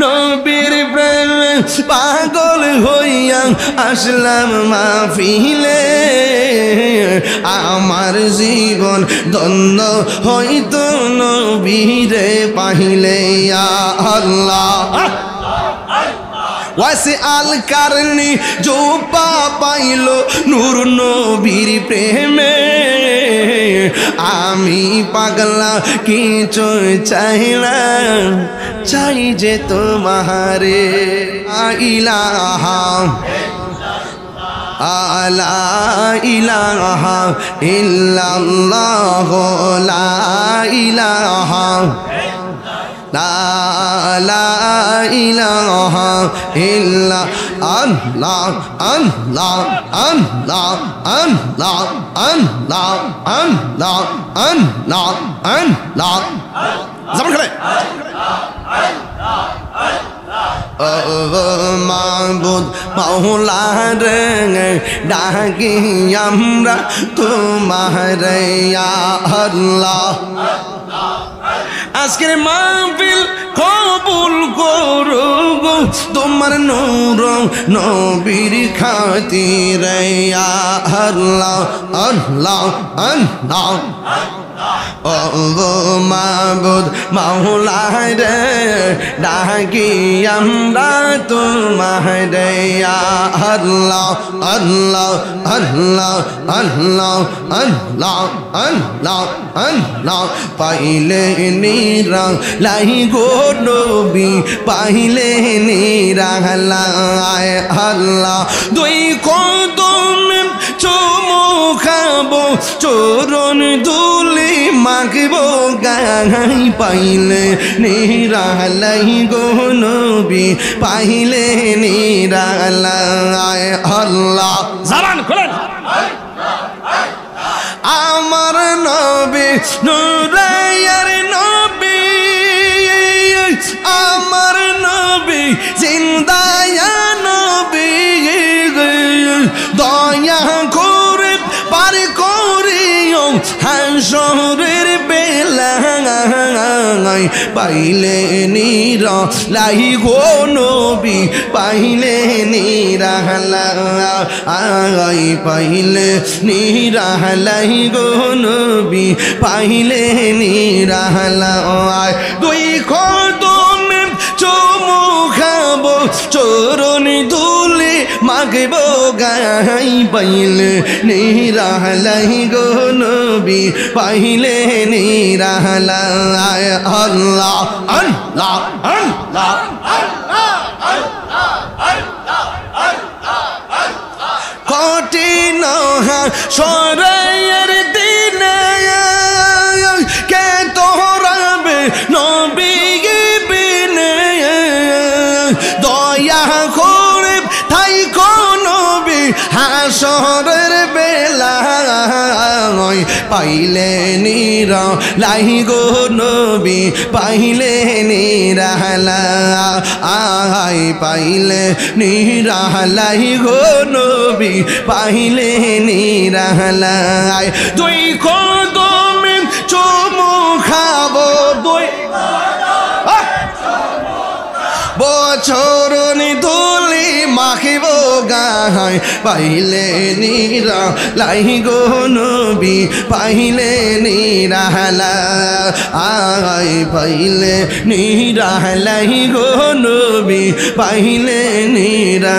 নবীর প্রেমে পাগল হইয়া আসলাম মাহফিলে আমার জীবন ধন্য হইতো নবীরে পাইলে ইয়া আল্লাহ ওয়াসে আল কারনি জোপা পাইলো নূর নবীর প্রেমে আমি পাগলা কিছু চাই না চাই যে তোমারে ইলাহা লা ইলাহা ইল্লাল্লাহ লা ইলাহা লা ইলাহা ইল্লা আল্লাহ আল্লাহ আল্লাহ আল্লাহ আল্লাহ আল্লাহ আল্লাহ আল্লাহ জবান খুলে মাবুদ মাওলা রে ডাকি আমরা তোমারে ইয়া আল্লাহ আজকের মাহফিল কবুল করো গো তোমার নূর নবীর খাতিরে ইয়া আল্লাহ আল্লাহ আল্লাহ ও মাবুদ মাওলা রে ডাকি আমরা তোমারে ইয়া আল্লাহ আল্লাহ আল্লাহ আল্লাহ আল্লাহ আল্লাহ আল্লাহ পাইলে নিরা লাই গো নবী পাইলে নিরা লাই আল্লাহ দুই কদমে চুমু খাবো চরণ ধুলি মাখবো গাই পাইলে নিরা লাই গো নবী পাইলে নিরা লাই আল্লাহ জবান খুলেন আমার নবী নূরের নবী আমার নবী জিন্দায়া নবী দয়া করে পার করিও হাসরের বেলায় পাইলে নিরা লাই গো নবী পাইলে নিরা লাই পাইলে নিরা লাই গো নবী পাইলে নিরা লাই দুই কদমে চুমু খাবো চরণ ধুলি মাগবো গাই পাইলে নিরা লাই গো নবী পাইলে নিরা লাই আল্লাহ আল্লাহ আল্লাহ কঠিন সরাইয়ের দিনে কে তোরাবে নবী বিনে দয়া করে তাই নবী হাসরের বেলায় পাইলে নিরা লাই গো নবী পাইলে নিরা লাই পাইলে নিরা লাই গো নবী পাইলে নিরা লাই দুই কদমে চুমু খাবো দুই বছরণ ধুলি মাখিব গায় পাইলে নিরা লাই গো নবী পাইলে নিরা লাই পাইলে নিরা লাই গো নবী পাইলে নিরা